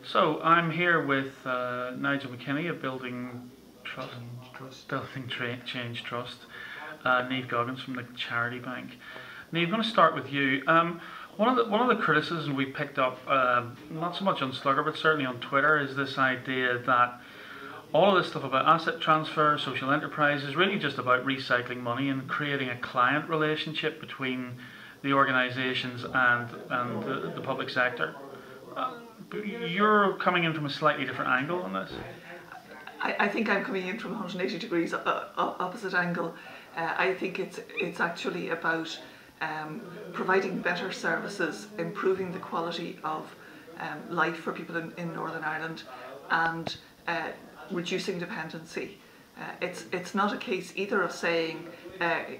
So I'm here with Nigel McKinney of Change Trust, Niamh Goggin from the Charity Bank. Niamh, I'm going to start with you. One of the criticisms we picked up, not so much on Slugger but certainly on Twitter, is this idea that all of this stuff about asset transfer, social enterprise, is really just about recycling money and creating a client relationship between the organisations and the public sector. You're coming in from a slightly different angle on this. I think I'm coming in from 180 degrees opposite angle. I think it's actually about providing better services, improving the quality of life for people in Northern Ireland, and reducing dependency. It's not a case either of saying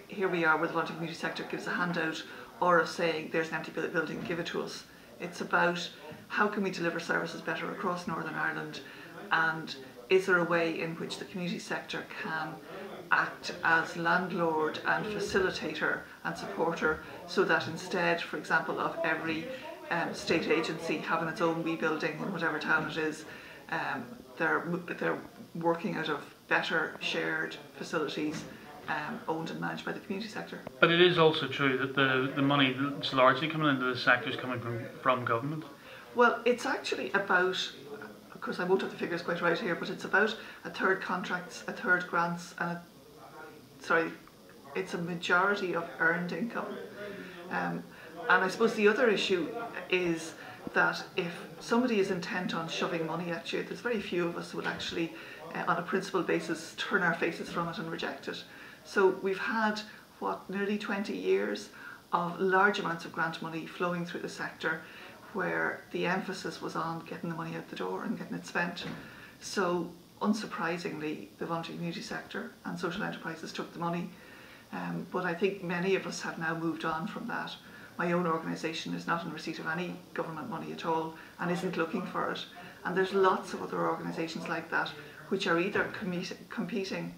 here we are where the voluntary community sector gives a handout, or of saying there's an empty building, give it to us. It's about how can we deliver services better across Northern Ireland, and is there a way in which the community sector can act as landlord and facilitator and supporter, so that instead, for example, of every state agency having its own wee building in whatever town it is, they're working out of better shared facilities owned and managed by the community sector. But it is also true that the money that's largely coming into the sector is coming from government. Well, it's actually about, of course I won't have the figures quite right here, but it's about a third contracts, a third grants, and it's a majority of earned income. And I suppose the other issue is that if somebody is intent on shoving money at you, there's very few of us who would actually, on a principled basis, turn our faces from it and reject it. So we've had, nearly 20 years of large amounts of grant money flowing through the sector, where the emphasis was on getting the money out the door and getting it spent. So unsurprisingly, the voluntary community sector and social enterprises took the money, but I think many of us have now moved on from that. My own organisation is not in receipt of any government money at all and isn't looking for it, and there's lots of other organisations like that which are either competing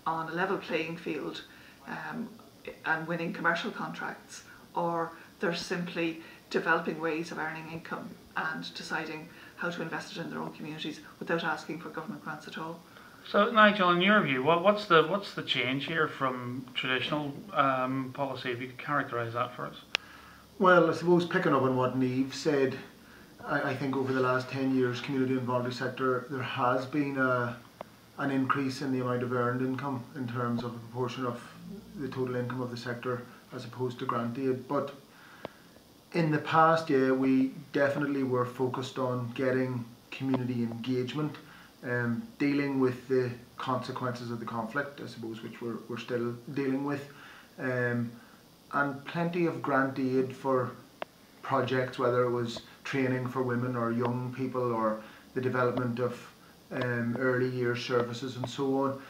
on a level playing field and winning commercial contracts, or they're simply developing ways of earning income and deciding how to invest it in their own communities without asking for government grants at all. So Nigel, in your view, what's the change here from traditional policy, if you could characterise that for us? Well, I suppose picking up on what Niamh said, I think over the last 10 years, community and voluntary sector, there has been an increase in the amount of earned income in terms of a proportion of the total income of the sector as opposed to grant aid. But in the past, yeah, we definitely were focused on getting community engagement, dealing with the consequences of the conflict, I suppose, which we're still dealing with, and plenty of grant aid for projects, whether it was training for women or young people or the development of early years services and so on.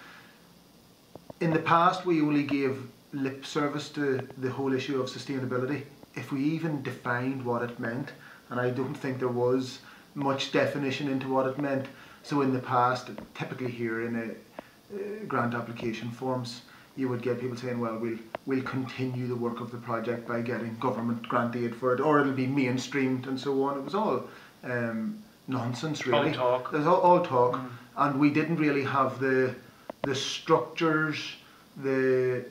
In the past, we only gave lip service to the whole issue of sustainability, if we even defined what it meant, and I don't think there was much definition into what it meant. So in the past, typically here in grant application forms, you would get people saying, well, we'll continue the work of the project by getting government grant aid for it, or it'll be mainstreamed and so on. It was all nonsense, really. All talk. It was all talk, and we didn't really have the structures, the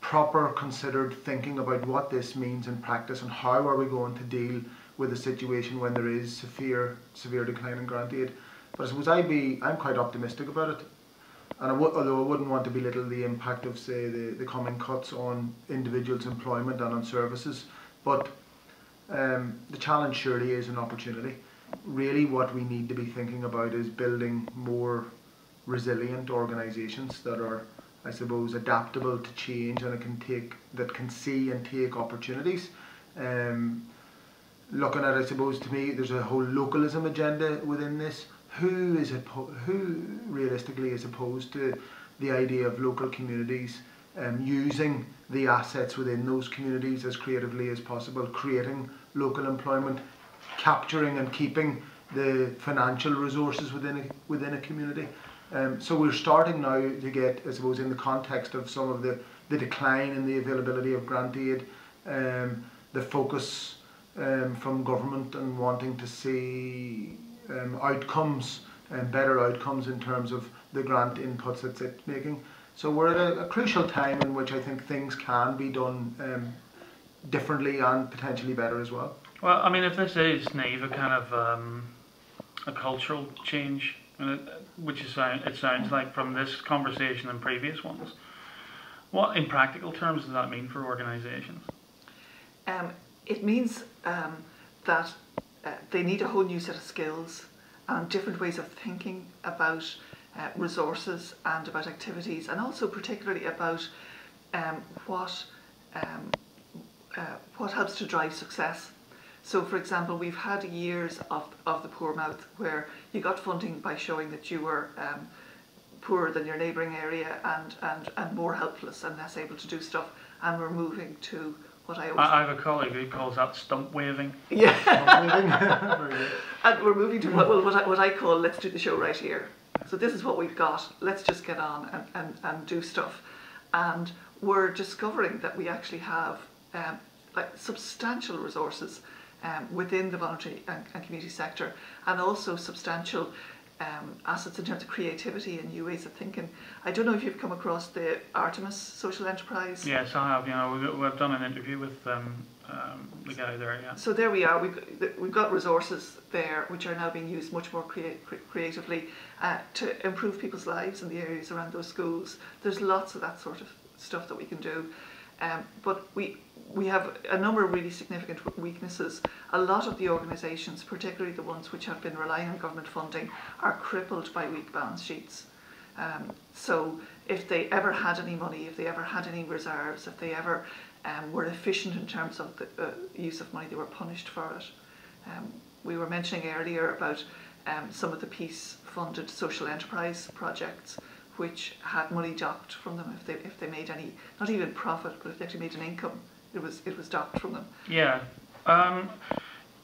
proper considered thinking about what this means in practice and how are we going to deal with a situation when there is severe decline in grant aid. But I suppose I'm quite optimistic about it, and although I wouldn't want to belittle the impact of, say, the coming cuts on individuals' employment and on services, but the challenge surely is an opportunity. Really what we need to be thinking about is building more resilient organisations that are, I suppose, adaptable to change and that can see and take opportunities. Looking at, I suppose, to me, there's a whole localism agenda within this. Who realistically is opposed to the idea of local communities using the assets within those communities as creatively as possible, creating local employment, capturing and keeping the financial resources within a community? So we're starting now to get, I suppose, in the context of some of the decline in the availability of grant aid, the focus from government and wanting to see outcomes and better outcomes in terms of the grant inputs that it's making. So we're at a crucial time in which I think things can be done differently and potentially better as well. Well, I mean, if this is, Niamh, a kind of a cultural change, which it sounds like from this conversation and previous ones, what in practical terms does that mean for organisations? It means that they need a whole new set of skills and different ways of thinking about resources and about activities, and also particularly about what helps to drive success. So, for example, we've had years of the poor mouth where you got funding by showing that you were poorer than your neighbouring area and more helpless and less able to do stuff, and we're moving to what I have a colleague who calls that stump waving. Yeah. Stump waving. And we're moving to what I call let's do the show right here. So this is what we've got, let's just get on and do stuff. And we're discovering that we actually have like substantial resources within the voluntary and community sector, and also substantial assets in terms of creativity and new ways of thinking. I don't know if you've come across the Artemis social enterprise. Yes, I have. You know, we've done an interview with the guy there. Yeah. So there we are. We've got resources there which are now being used much more creatively to improve people's lives in the areas around those schools. There's lots of that sort of stuff that we can do, but we have a number of really significant weaknesses. A lot of the organisations, particularly the ones which have been relying on government funding, are crippled by weak balance sheets. So if they ever had any money, if they ever had any reserves, if they ever were efficient in terms of the use of money, they were punished for it. We were mentioning earlier about some of the peace-funded social enterprise projects which had money docked from them if they made any, not even profit, but if they actually made an income, it was docked from them. Yeah.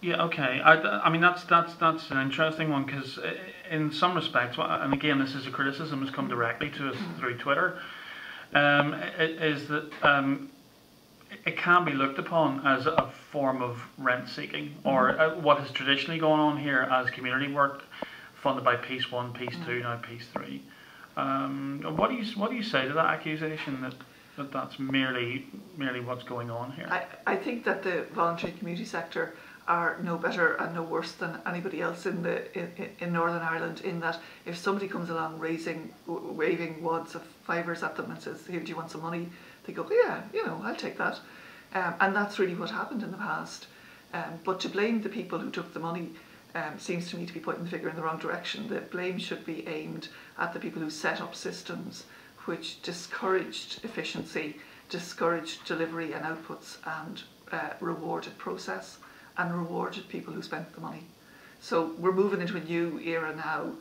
Yeah. Okay. I mean that's an interesting one, because in some respects, and again this is a criticism that's come directly to us through Twitter, is that it can be looked upon as a form of rent seeking, or what has traditionally gone on here as community work funded by Peace 1, Peace 2, now Peace 3. What do you say to that accusation that's merely what's going on here? I think that the voluntary community sector are no better and no worse than anybody else in Northern Ireland, in that if somebody comes along waving wads of fivers at them and says, "Here, do you want some money?" they go, "Yeah, I'll take that." And that's really what happened in the past. But to blame the people who took the money seems to me to be pointing the finger in the wrong direction. The blame should be aimed at the people who set up systems which discouraged efficiency, discouraged delivery and outputs, and rewarded process and rewarded people who spent the money. So we're moving into a new era now,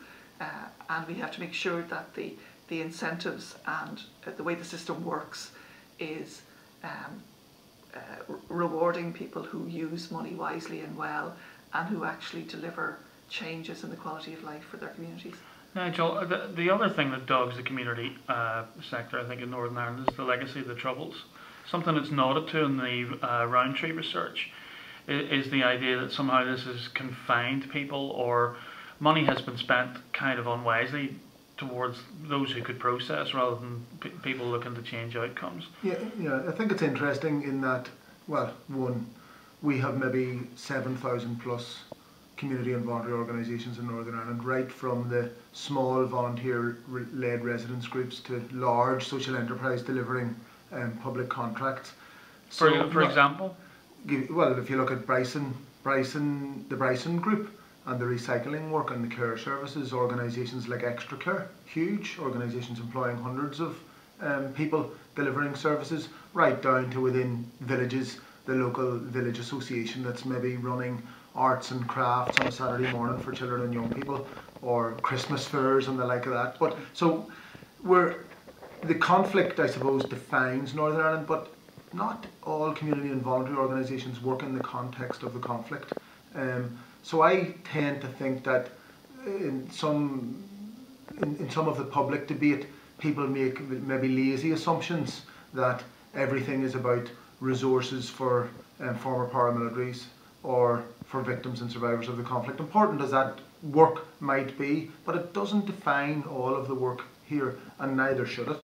and we have to make sure that the incentives and the way the system works is rewarding people who use money wisely and well, and who actually deliver changes in the quality of life for their communities. Nigel, the other thing that dogs the community sector, I think, in Northern Ireland is the legacy of the Troubles. Something that's noted to in the Roundtree research is the idea that somehow this has confined people, or money has been spent kind of unwisely towards those who could process rather than people looking to change outcomes. Yeah, I think it's interesting in that, well, one, we have maybe 7,000 plus community and voluntary organisations in Northern Ireland, right from the small volunteer-led residence groups to large social enterprise delivering public contracts. So, for example? Well, if you look at the Bryson Group and the recycling work and the care services, organisations like Extra Care, huge organisations employing hundreds of people delivering services, right down to within villages, the local village association that's maybe running arts and crafts on a Saturday morning for children and young people, or Christmas fairs and the like of that. But so the conflict, I suppose, defines Northern Ireland, but not all community and voluntary organisations work in the context of the conflict. So I tend to think that in some of the public debate, people make maybe lazy assumptions that everything is about resources for former paramilitaries, or for victims and survivors of the conflict. Important as that work might be, but it doesn't define all of the work here, and neither should it.